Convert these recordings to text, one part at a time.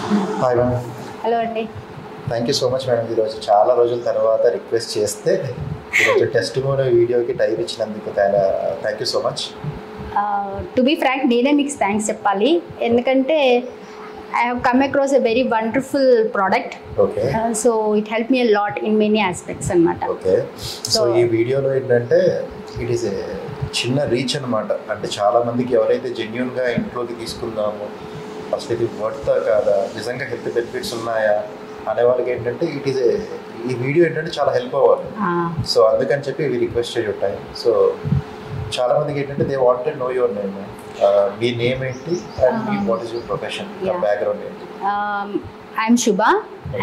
Hi ma'am. Hello అండి. Thank you so much madam. ఈరోజు చాలా రోజుల తర్వాత రిక్వెస్ట్ చేస్తే ఈరోజు టెస్టిమోనీ వీడియోకి టైం ఇచ్చినందుకు thank you so much. To be frank, నేనే మీకు థ్యాంక్స్ చెప్పాలి. ఎందుకంటే I have come across a very wonderful product. Okay. So it helped me a lot in many aspects అన్నమాట. ఓకే. సో ఈ వీడియోలో ఏంటంటే ఇట్ ఈస్ ఏ చిన్న reach అనమాట. అంటే చాలా మందికి ఎవరైతే జెన్యున్గా ఇంట్లోకి తీసుకుందాము, అసలు ఇది వర్త్ కాదా, నిజంగా హెల్త్ బెనిఫిట్స్ ఉన్నాయా అనే వాళ్ళకి ఏంటంటే ఈ వీడియో ఏంటంటే చాలా హెల్ప్ అవ్వాలి. సో అందుకని చెప్పి ఇవి రిక్వెస్ట్ చేసి ఉంటాయి. సో చాలా మందికి ఏంటంటే they wanted know your name. మీ నేమ్ ఏంటి అండ్ మీ what is your profession, background ఏంటి? I'm Shubha.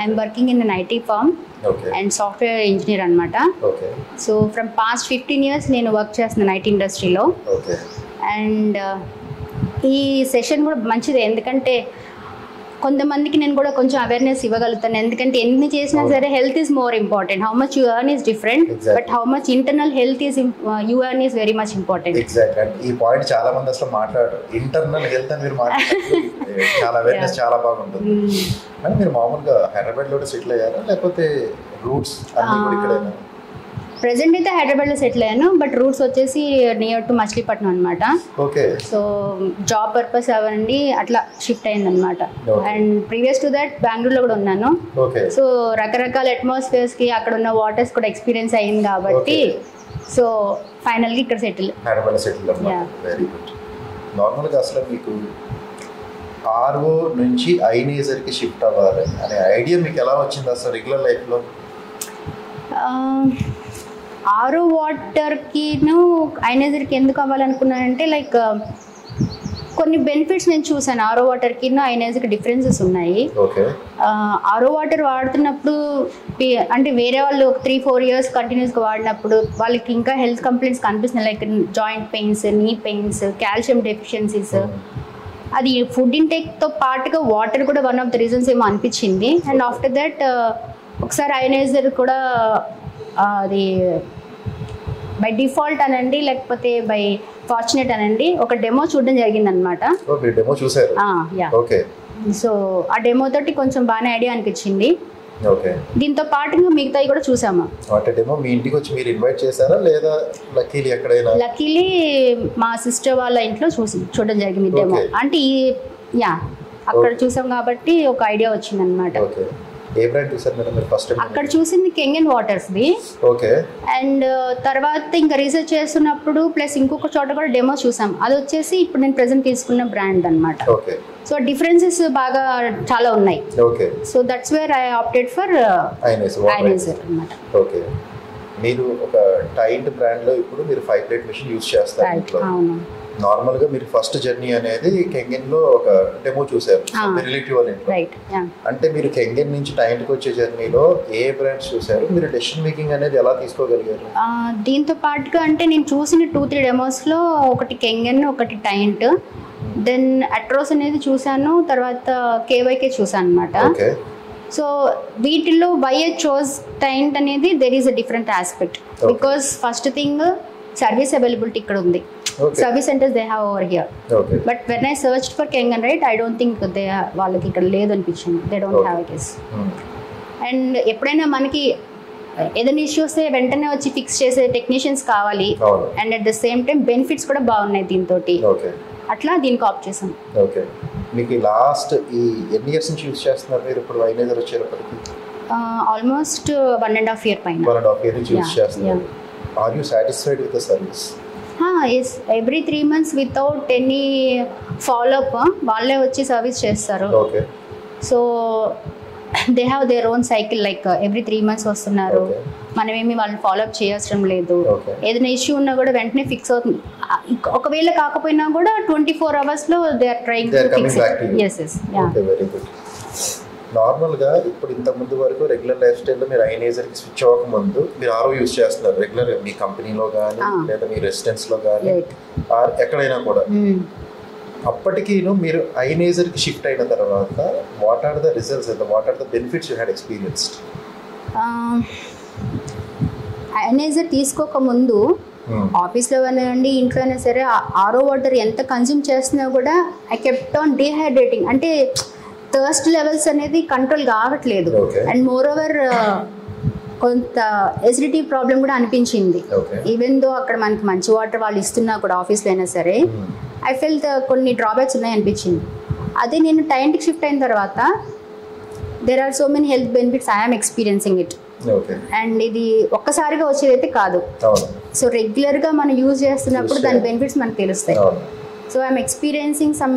I'm working in an IT firm. Okay. And software engineer అనమాట. Okay. So from past 15 years నేను వర్క్ చేస్తున్నాను IT ఇండస్ట్రీలో. Okay. And ఈ session కూడా మంచిదే, ఎందుకంటే కొంతమందికి నేను కూడా కొంచెం అవేర్నెస్ ఇవ్వగలుగుతాను. ఎందుకంటే ఎన్ని చేసినా సరే health is more important. How much you earn is different, but how much internal health is you earn is very much important. Exact. And ఈ పాయింట్ చాలా మంది అసలు మాట్లాడారు. ఇంటర్నల్ హెల్త్ అని మీరు మాట్లాడారు, చాలా అవేర్నెస్ చాలా బాగుంటుంది. కానీ మీరు మామూలుగా హైదరాబాద్లో సెటిల్ అయ్యారా లేకపోతే రూట్స్ అన్ని కూడా ఇక్కడేనా? ప్రెసెంట్ అయితే హైదరాబాద్లో సెటిల్ అయ్యాను, బట్ రూట్స్ వచ్చేసి నియర్ టు మచిలీపట్నం అనమాట. ఓకే. సో జాబ్ పర్పస్ అవ్వండి అట్లా షిఫ్ట్ అయింది అనమాట. అండ్ ప్రీవియస్ టు దట్ బెంగళూరులో కూడా ఉన్నాను. సో రకరకాల అట్మాస్ఫియర్స్కి అక్కడ ఉన్న వాటర్స్ కూడా ఎక్స్పీరియన్స్ అయ్యింది కాబట్టి సో ఫైనల్గా ఇక్కడ హైదరాబాద్లో సెటిల్ అన్నమాట. Very good. నార్మల్గా అసలు మీకు ఆర్ఓ నుంచి ఐనేజర్కి షిఫ్ట్ అవ్వాలి అనే ఐడియా మీకు ఎలా వచ్చింది అసలు రెగ్యులర్ లైఫ్లో? ఆరో వాటర్కిను ఐనేజర్కి ఎందుకు అవ్వాలనుకున్నానంటే లైక్ కొన్ని బెనిఫిట్స్ నేను చూసాను. ఆరో వాటర్కి ఐనేజర్కి డిఫరెన్సెస్ ఉన్నాయి. ఆరో వాటర్ వాడుతున్నప్పుడు అంటే వేరే వాళ్ళు 3-4 years కంటిన్యూస్గా వాడినప్పుడు వాళ్ళకి ఇంకా హెల్త్ కంప్లైంట్స్ కనిపిస్తున్నాయి, లైక్ జాయింట్ పెయిన్స్, నీ పెయిన్స్, కాల్షియం డెఫిషియన్సీస్. అది ఫుడ్ ఇంటేక్తో పాటుగా వాటర్ కూడా వన్ ఆఫ్ ద రీజన్స్ ఏమో అనిపించింది. అండ్ ఆఫ్టర్ దట్ ఒకసారి ఐనేజర్ కూడా అది బై డిఫాల్ట్ అనండి లేకపోతే బై ఫార్చునేట్ అనండి ఒక డెమో చూడడం జరిగింది అనమాట. సో ఆ డెమో తోటి కొంచెం బాగానే ఐడియా అనిపించింది. దీంతో పాటుగా మిగతాయి కూడా చూసాము. లక్కీలీ మా సిస్టర్ వాళ్ళ ఇంట్లో చూడడం జరిగింది డెమో. అంటే అక్కడ చూసాం కాబట్టి ఒక ఐడియా వచ్చింది అనమాట. అక్కడ చూసింది కెంగన్ వాటర్స్ది. అండ్ తర్వాత ఇంకా రీసెర్చ్ చేస్తున్నప్పుడు ప్లస్ ఇంకొక చోట కూడా డెమో చూసాం. అది వచ్చేసి ఇప్పుడు నేను ప్రెసెంట్ తీసుకున్న బ్రాండ్ అనమాట. సో డిఫరెన్సెస్ బాగా చాలా ఉన్నాయి. So that's where I opted for ఐనేజర్ అనమాట. మీరు ఒక టైండ్ బ్రాండ్ లో ఇప్పుడు మీరు 5 plate మెషిన్ యూజ్ చేస్తారు. నార్మల్ గా మీరు ఫస్ట్ జర్నీ అనేది కెంగన్ లో ఒక డెమో చూసారు రిలేటివ్ వాళ్ళ ఇంట్లో. అంటే మీరు కెంగన్ నుంచి టైంట్కి వచ్చే జర్నీలో ఏ బ్రాండ్స్ చూసారు, మీరు డెసిషన్ మేకింగ్ అనేది ఎలా తీసుకోగలిగారు? దీంతో పాటుగా అంటే నేను చూసిన 2-3 డెమోస్ లో ఒకటి కెంగన్, ఒకటి టైంట్, దెన్ అట్రోస్ అనేది చూసాను, తర్వాత కేవైకే చూసాను అనమాట. సో వీటిల్లో వై ఐ చోజ్ టైంట్ అనేది there is a different aspect. Because first thing service availability ఇక్కడ ఉంది. Service centers they have over here. But when I searched for Kangen, right, I don't think వాళ్ళకి ఇక్కడ లేదు అనిపించింది. They don't have it. And ఎప్పుడైనా మనకి ఏదైనా issue వస్తే వెంటనే వచ్చి ఫిక్స్ చేసే టెక్నీషియన్స్ కావాలి. And at the same time benefits కూడా బాగున్నాయి దీంతో. అట్లా దీనికి ఆప్ట్ చేసాం. మీకు లాస్ట్ ఈ ఎన్ని ఇయర్స్ నుంచి యూజ్ చేస్తున్నారు మీరు ఇప్పుడు ఐనేజర్ వచ్చేటప్పటికి? ఆల్మోస్ట్ 1.5 year పైన. 1.5 year నుంచి యూజ్ చేస్తున్నారు. Are you satisfied with the service? Yes, every 3 months without any follow-up వాళ్ళే వచ్చి సర్వీస్ చేస్తారు. So they have their own cycle, like every 3 months వస్తున్నారు. మనమేమి వాళ్ళని ఫాలోఅప్ చేయవసరం లేదు. ఏదైనా ఇష్యూ ఉన్నా కూడా వెంటనే ఫిక్స్ అవుతుంది. ఒకవేళ కాకపోయినా కూడా 24 hours లో they are trying to fix it. నార్మల్గా ఇప్పుడు ఇంతకుముందు వరకు రెగ్యులర్ లైఫ్ స్టైల్లో మీరు ఐనేజర్కి స్విచ్ అవ్వకముందు మీరు ఆరో యూజ్ చేస్తున్నారు రెగ్యులర్, మీ కంపెనీలో కానీ లేదా మీ రెసిడెన్స్లో కానీ ఎక్కడైనా కూడా. అప్పటికి మీరు ఐనేజర్కి షిఫ్ట్ అయిన తర్వాత what are the results, what are the benefits you had experienced? ఐనేజర్ తీసుకోకముందు ఆఫీస్లో కానివ్వండి ఇంట్లో అయినా సరే ఆరో వాటర్ ఎంత కన్జ్యూమ్ చేస్తున్నా కూడా ఐ కెప్ట్ ఆన్ డీహైడ్రేటింగ్. అంటే థర్స్ట్ లెవెల్స్ అనేది కంట్రోల్ కావట్లేదు. అండ్ మోర్ ఓవర్ కొంత ఎసిడిటీ ప్రాబ్లం కూడా అనిపించింది. ఈవెన్ దో అక్కడ మనకి మంచి వాటర్ వాళ్ళు ఇస్తున్నా కూడా ఆఫీస్లో అయినా సరే, ఐ ఫెల్ట్ కొన్ని డ్రాబ్యాక్స్ ఉన్నాయి అనిపించింది. అదే నేను టైంకి షిఫ్ట్ అయిన తర్వాత there are so many health benefits I'm experiencing it. And ఇది ఒక్కసారిగా వచ్చేదైతే కాదు. సో రెగ్యులర్గా మనం యూజ్ చేస్తున్నప్పుడు దాని బెనిఫిట్స్ మనకు తెలుస్తాయి. So I'm experiencing some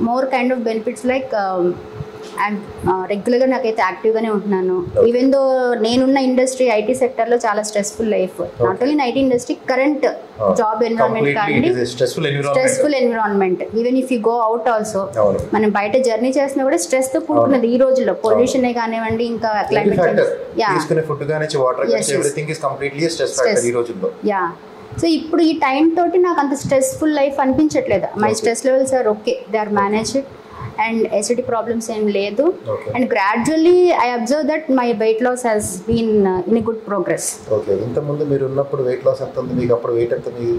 more kind of benefits like and రెగ్యులర్గా నాకైతే యాక్టివ్గానే ఉంటున్నాను. ఈవెన్ దో నేనున్న ఇండస్ట్రీ ఐటీ సెక్టర్లో చాలా stressful life. Not only in IT industry, current job environment కానీ stressful environment. Even if you go out also, మనం బయట journey చేసినా కూడా స్ట్రెస్తో కూడుకున్నది ఈ రోజుల్లో. పొల్యూషన్ కానివ్వండి, ఇంకా క్లైమేట్ యా. సో ఇప్పుడు ఈ టైం తోటి నాకు అంత స్ట్రెస్ఫుల్ లైఫ్ అనిపించట్లేదు. My stress levels are okay, they are managed and acidity problems ఏం లేదు. And gradually I observe that my weight loss has been in good progress. Okay, ఇంత ముందు మీరు ఉన్నప్పుడు వెయిట్ లాస్ ఎంత ఉంది మీకు? అప్పుడు వెయిట్ ఎంత ఉంది?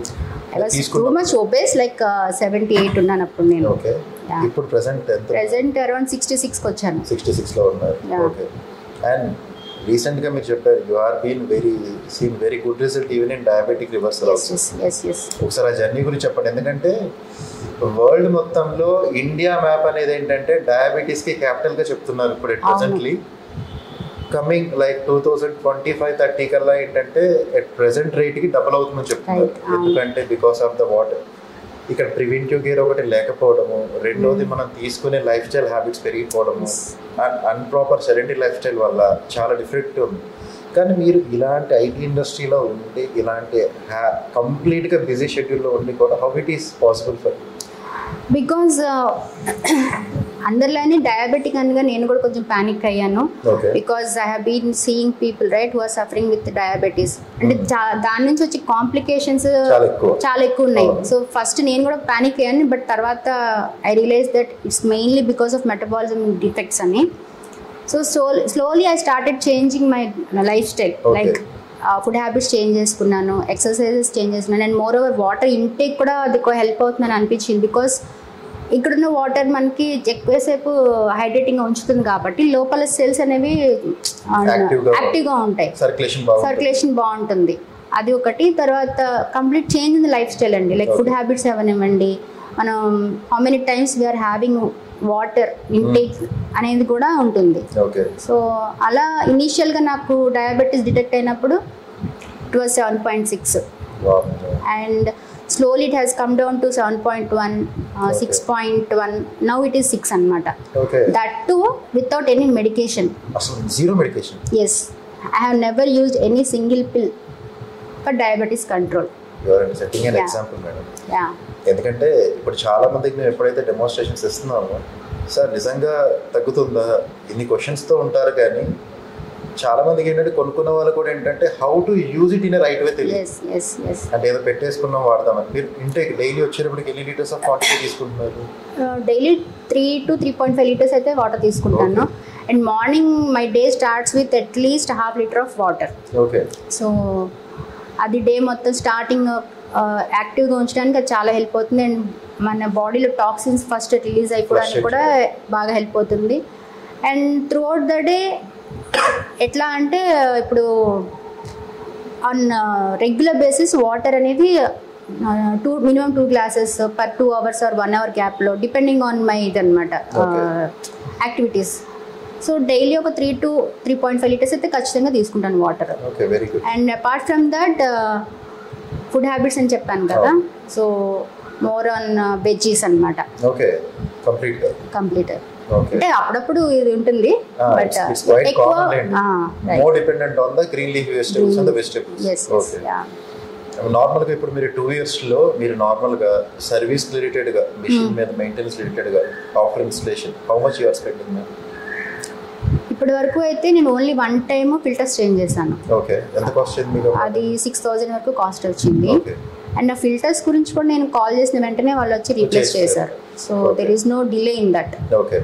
I was too much obese, like 78 ఉన్నాను అప్పుడు నేను. ఓకే, ఇప్పుడు ప్రెజెంట్ అరౌండ్ 66 కి వచ్చాను. 66 లో ఉన్నారు. ఓకే. అండ్ రీసెంట్గా మీరు చెప్పారు you are been seen very good result even in diabetic reversal also. ఒకసారి ఆ జర్నీ గురించి చెప్పండి. ఎందుకంటే వరల్డ్ మొత్తంలో ఇండియా మ్యాప్ అనేది ఏంటంటే డయాబెటీస్కి క్యాపిటల్గా చెప్తున్నారు ఇప్పుడు ప్రెసెంట్లీ. కమింగ్ లైక్ 2025-30 కల్లా ఏంటంటే ఎట్ ప్రెసెంట్ రేట్కి డబుల్ అవుతుందని చెప్తున్నారు. ఎందుకంటే బికాస్ ఆఫ్ ద వాటర్, ఇక్కడ ప్రివెంటివ్ కేర్ ఒకటి లేకపోవడము, రెండోది మనం తీసుకునే లైఫ్ స్టైల్ హ్యాబిట్స్ పెరిగిపోవడము, అన్ప్రాపర్ సెడెంటరీ లైఫ్ స్టైల్ వల్ల చాలా డిఫరెక్ట్ ఉంది. కానీ మీరు ఇలాంటి ఐటీ ఇండస్ట్రీలో ఉండి, ఇలాంటి కంప్లీట్గా బిజీ షెడ్యూల్లో ఉండి కూడా how it is possible for? Because అందరిలోనే డయాబెటిక్ అనగా నేను కూడా కొంచెం పానిక్ అయ్యాను. Because I have been seeing people right who are suffering with diabetes. అంటే దాని నుంచి వచ్చే కాంప్లికేషన్స్ చాలా ఎక్కువ ఉన్నాయి. సో ఫస్ట్ నేను కూడా పానిక్ అయ్యాను, బట్ తర్వాత I realize that it's mainly because of metabolism defects అని. So slowly I started changing my life style, like food habits change చేసుకున్నాను, ఎక్సర్సైజెస్ చేంజ్ చేసుకున్నాను. And moreover water intake కూడా అది help అవుతుందని అనిపించింది. Because ఇక్కడున్న water మనకి ఎక్కువసేపు హైడ్రేటింగ్గా ఉంచుతుంది కాబట్టి లోపల సెల్స్ అనేవి యాక్టివ్గా ఉంటాయి, సర్క్యులేషన్ బాగుంటుంది. అది ఒకటి. తర్వాత complete change in the lifestyle అండి, లైక్ ఫుడ్ హ్యాబిట్స్ అవనివ్వండి, మనం how many times we are having water intake అనేది కూడా ఉంటుంది. సో అలా ఇనీషియల్గా నాకు డయాబెటీస్ డిటెక్ట్ అయినప్పుడు it was 7.6 and slowly it has come down to 7.1, 6.1. Now it is 6 anamata. That too without any medication. Zero medication? Yes, I have never used any single pill for diabetes control. You are setting an example, madam. Yeah. ఎందుకంటే ఇప్పుడు చాలా మందికి మేము ఎప్పుడైతే demonstrations ఇస్తున్నామో, sir నిజంగా తగ్గుతుందా ఇన్ని క్వశ్చన్స్తో ఉంటారు. కానీ చాలా మందికి ఏంటంటే కొనుక్కున్న వాళ్ళు కూడా ఏంటంటే how to use it in right way తెలియదు. అంటే ఏదో పెట్టేసుకున్నాం వాడతామని. మీరు ఇంటేక్ డైలీ వచ్చేటప్పటికి ఎన్ని లీటర్స్ ఆఫ్ వాటర్ తీసుకుంటున్నారు? డైలీ 3 to 3.5 లీటర్స్ అయితే వాటర్ తీసుకుంటాను. And morning my day starts with at least 1/2 litre of water. Okay. So అది డే మొత్తం స్టార్టింగ్ యాక్టివ్గా ఉంచడానికి అది చాలా హెల్ప్ అవుతుంది. అండ్ మన బాడీలో టాక్సిన్స్ ఫస్ట్ రిలీజ్ అయిపోవడానికి కూడా బాగా హెల్ప్ అవుతుంది. And through out the day ఎట్లా అంటే ఇప్పుడు ఆన్ రెగ్యులర్ బేసిస్ వాటర్ అనేది minimum 2 glasses per 2 hours or 1 hour గ్యాప్లో డిపెండింగ్ ఆన్ మై ఇదనమాట యాక్టివిటీస్. సో డైలీ ఒక 3 to 3.5 లీటర్స్ అయితే ఖచ్చితంగా తీసుకుంటాను water. And apart from that food habits అని చెప్పాను కదా, సో మోర్ ఆన్ వెజ్జీస్ అనమాట. కంప్లీట్ అంటే అప్పుడప్పుడు ఇది ఉంటుంది, బట్ ఎక్కువ more dependent on the green leafy vegetables and the vegetables. Okay. నార్మల్గా ఇప్పుడు మీరు 2 yearsలో మీరు నార్మల్గా సర్వీస్ రిలేటెడ్గా మిషన్ మీద మెయింటెనెన్స్ రిలేటెడ్గా offer installation how much you are spending? ఇప్పటి వరకు అయితే నేను ఓన్లీ 1 time ఫిల్టర్స్ చేంజ్ చేశాను. ఓకే. ఎంత కాస్ట్ అయింది మీకు? అది 6,000 వరకు కాస్ట్ వచ్చింది. అండ్ ఆ ఫిల్టర్స్ గురించి కూడా నేను కాల్ చేసిన వెంటనే వాళ్ళు వచ్చి రీప్లేస్ చేశారు. So there is no delay in that. Okay.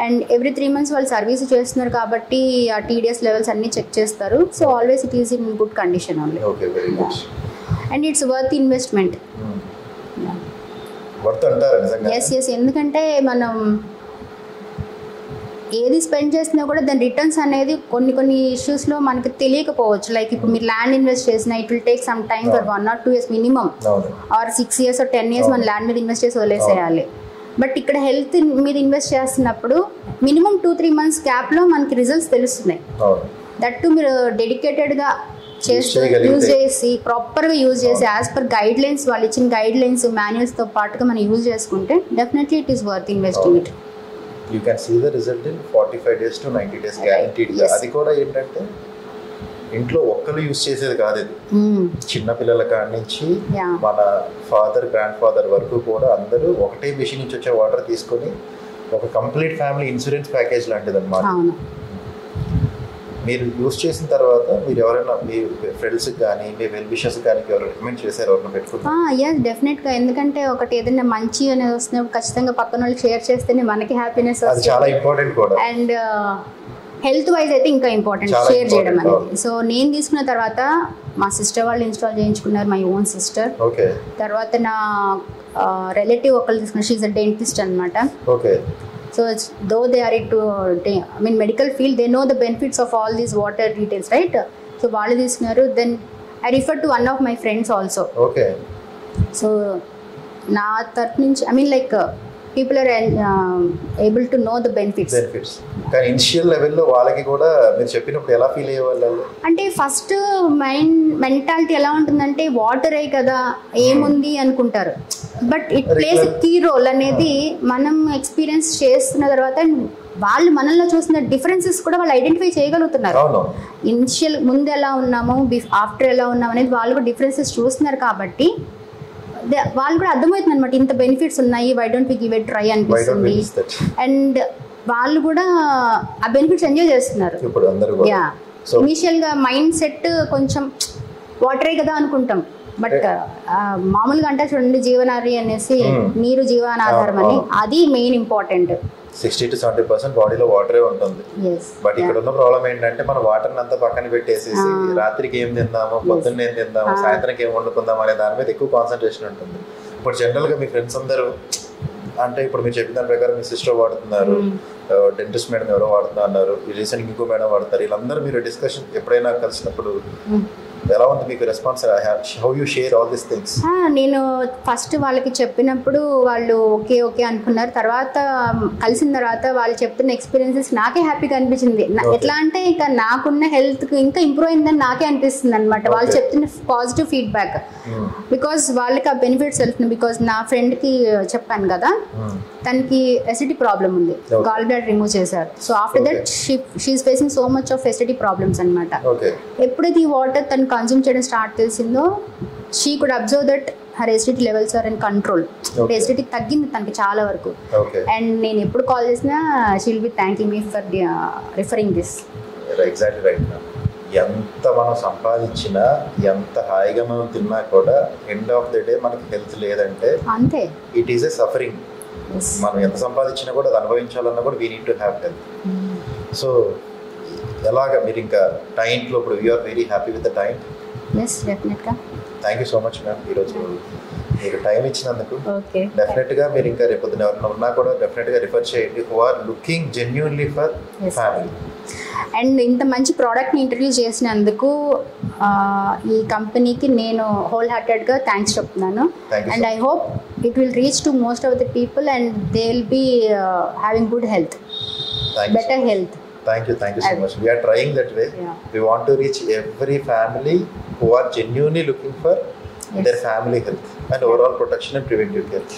And every 3 months వాళ్ళు సర్వీస్ చేస్తున్నారు కాబట్టి ఆ TDS లెవెల్స్ అన్నీ చెక్ చేస్తారు. So always it is in good condition only. Okay, very good. And it's worth investment. Worth అంటారా నిజంగా? Yes, ఎందుకంటే మనం ఏది స్పెండ్ చేసినా కూడా దాని రిటర్న్స్ అనేది కొన్ని ఇష్యూస్లో మనకి తెలియకపోవచ్చు. లైక్ ఇప్పుడు మీరు ల్యాండ్ ఇన్వెస్ట్ చేసినా it will take some time for 1 or 2 years minimum, or 6 years or 10 years మన ల్యాండ్ మీద ఇన్వెస్ట్ చేసి వదిలేసేయాలి. బట్ ఇక్కడ హెల్త్ మీద ఇన్వెస్ట్ చేస్తున్నప్పుడు మినిమం 2-3 months గ్యాప్లో మనకి రిజల్ట్స్ తెలుస్తున్నాయి. దట్టు మీరు డెడికేటెడ్గా యూజ్ చేసి ప్రాపర్గా యూజ్ చేసి యాజ్ పర్ గైడ్ లైన్స్, వాళ్ళు ఇచ్చిన గైడ్ లైన్స్ మాన్యువల్స్తో పాటుగా మనం యూజ్ చేసుకుంటే definitely it is worth investing it. You can see the result in 45 days to 90 days గ్యారంటీడ్గా. అది కూడా ఏంటంటే ఇంట్లో ఒక్కరు యూజ్ చేసేది కాదు, ఇది చిన్న పిల్లల కాడి నుంచి మన ఫాదర్ గ్రాండ్ ఫాదర్ వరకు కూడా అందరూ ఒకటే మిషన్ నుంచి వచ్చే వాటర్ తీసుకొని ఒక కంప్లీట్ ఫ్యామిలీ ఇన్సూరెన్స్ ప్యాకేజ్ లాంటిది అన్నమాట. మీరు యూజ్ చేసిన తర్వాత మీరు ఎవరైనా మీ ఫ్రెండ్స్కి కానీ మీ వెల్ విషర్స్ కానీ ఎవరు రికమెండ్ చేశారు, ఎవరైనా పెట్టుకున్నారు? ఎస్, డెఫినెట్గా. ఎందుకంటే ఒకటి ఏదైనా మంచి అనేది వస్తున్నప్పుడు ఖచ్చితంగా పక్కన వాళ్ళకి షేర్ చేస్తేనే మనకి హ్యాపీనెస్ వస్తుంది. చాలా ఇంపార్టెంట్ కూడా. అండ్ హెల్త్ వైజ్ అయితే ఇంకా ఇంపార్టెంట్ షేర్ చేయడం అనేది. సో నేను తీసుకున్న తర్వాత మా సిస్టర్ వాళ్ళు ఇన్స్టాల్ చేయించుకున్నారు, మై ఓన్ సిస్టర్. తర్వాత నా రిలేటివ్ ఒకళ్ళు తీసుకున్నారు, షీఈ్ అ డెంటిస్ట్ అనమాట. So though they are into medical field, they know the benefits of all these water details, right? So వాళ్ళు తీసుకున్నారు. Then I refer to one of my friends also. So నా తరఫు నుంచి people are able to know the benefits. కానీ initial లెవెల్లో వాళ్ళకి కూడా మీరు చెప్పినప్పుడు ఎలా ఫీల్ అయ్యేవాళ్ళు? అంటే ఫస్ట్ మెంటాలిటీ ఎలా ఉంటుందంటే వాటరే కదా ఏముంది అనుకుంటారు. But it plays key role అనేది మనం ఎక్స్పీరియన్స్ చేస్తున్న తర్వాత వాళ్ళు మనల్లో చూసిన డిఫరెన్సెస్ కూడా వాళ్ళు ఐడెంటిఫై చేయగలుగుతున్నారు. ఇనిషియల్ ముందు ఎలా ఉన్నాము, ఆఫ్టర్ ఎలా ఉన్నాము అనేది వాళ్ళు కూడా డిఫరెన్సెస్ చూస్తున్నారు. కాబట్టి వాళ్ళు కూడా అర్థమవుతుంది అనమాట, ఇంత బెనిఫిట్స్ ఉన్నాయి, why don't we give it try అనిపిస్తుంది. అండ్ వాళ్ళు కూడా ఆ బెనిఫిట్స్ ఎంజాయ్ చేస్తున్నారు. ఇనిషియల్ గా మైండ్ సెట్ కొంచెం వాటరే కదా అనుకుంటాం, బట్ మామూలుగా అంటే చూడండి జీవనారి అనేసి నీరు జీవనాధారం అని, అది మెయిన్ ఇంపార్టెంట్. 60 to 70% బాడీలో వాటరే ఉంటుంది. బట్ ఇక్కడ ఉన్న ప్రాబ్లం ఏంటంటే మనం వాటర్ని అంతా పక్కన పెట్టేసేసి రాత్రికి ఏం తిందాము, పొద్దున్న ఏం తిందాము, సాయంత్రంకి ఏం వండుకుందాం అనే దాని మీద ఎక్కువ కాన్సన్ట్రేషన్ ఉంటుంది. ఇప్పుడు జనరల్గా మీ ఫ్రెండ్స్ అందరూ అంటే ఇప్పుడు మీరు చెప్పిన దాని ప్రకారం మీ సిస్టర్ వాడుతున్నారు, డెంటిస్ట్ మేడం ఎవరో వాడుతున్నారు అన్నారు, రీసెంట్గా ఇంకో మేడం వాడతారు, వీళ్ళందరూ మీరు డిస్కషన్ ఎప్పుడైనా కలిసినప్పుడు ఎలా ఉంది మీకు response? How you share all these things? నేను ఫస్ట్ వాళ్ళకి చెప్పినప్పుడు వాళ్ళు ఓకే అనుకున్నారు. తర్వాత కలిసిన తర్వాత వాళ్ళు చెప్తున్న ఎక్స్పీరియన్సెస్ నాకే హ్యాపీగా అనిపించింది. ఎట్లా అంటే ఇక నాకున్న హెల్త్ ఇంకా ఇంప్రూవ్ అయిందని నాకే అనిపిస్తుంది అనమాట వాళ్ళు చెప్తున్న పాజిటివ్ ఫీడ్బ్యాక్. బికాస్ వాళ్ళకి ఆ బెనిఫిట్స్ వెళ్తుంది. బికాస్ నా ఫ్రెండ్కి చెప్పాను కదా, తనకి ఎసిడిటీ ప్రాబ్లం ఉంది, గాల్ బ్లాడర్ రిమూవ్ చేశారు. So after that she is facing so much of acidity problems అనమాట. ఎప్పుడైతే ఈ వాటర్ తను కన్జ్యూమ్ చేయడం స్టార్ట్ చేసిందో she could observe that her acidity levels are in control. Acidity తగ్గింది తనకి చాలా వరకు. అండ్ నేను ఎప్పుడు కాల్ చేసినా she will be thanking me for referring this. Exactly right. ఎంత మనం సంపాదించినా ఎంత హాయిగా మనం తిన్నా కూడా ఎండ్ ఆఫ్ ద డే మనకి హెల్త్ లేదంటే అంతే, ఇట్ ఈస్ ఎ సఫరింగ్. మనం ఎంత సంపాదించినా కూడా అది అనుభవించాలన్నా కూడా we need to have health. So ఎలాగా మీరు ఇంకా టైంలో ఇప్పుడు you are very happy with the time? Yes, డెఫినెట్గా. Thank you so much ma'am, ఈరోజు మీరు టైం ఇచ్చినందుకు. డెఫినెట్గా మీరు ఇంకా రేపు ఎవరైనా ఉన్నా కూడా డెఫినెట్గా రిఫర్ చేయండి who are looking genuinely for family. And ఇంత మంచి ప్రోడక్ట్ని ఇంట్రడ్యూస్ చేసినందుకు ఈ కంపెనీకి నేను హోల్ హార్టెడ్గా థ్యాంక్స్ చెప్తున్నాను. And I hope it will reach to most of the people and they will be having good health, better health. Thank you so much. We are trying that way. We want to reach every family who are genuinely looking for their family health and overall protection and preventive care.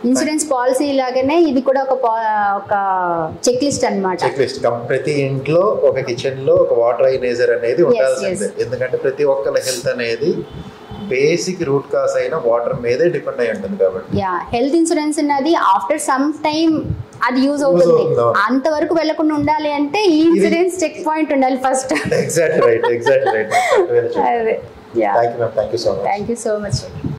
Insurance policy లాగానే ఇది కూడా ఒక check list అన్నమాట. Check list. ప్రతి ఇంట్లో ఒక kitchen లో ఒక వాటర్ ఐనేజర్ అనేది ఉండాల్సిందే. ఎందుకంటే ప్రతి ఒక్కరి హెల్త్ అనేది బేసిక్ రూట్ కాజ్ అయిన వాటర్ మీదే డిపెండ్ అయి ఉంటుంది కాబట్టి. హెల్త్ ఇన్సూరెన్స్ అనేది ఆఫ్టర్ సమ్ టైం అది యూజ్ అవుతుంది. అంతవరకు వెళ్లకుండా ఉండాలి అంటే ఈ ఇన్సూరెన్స్ చెక్ పాయింట్ ఉండాలి first. Exactly right. Thank you so much.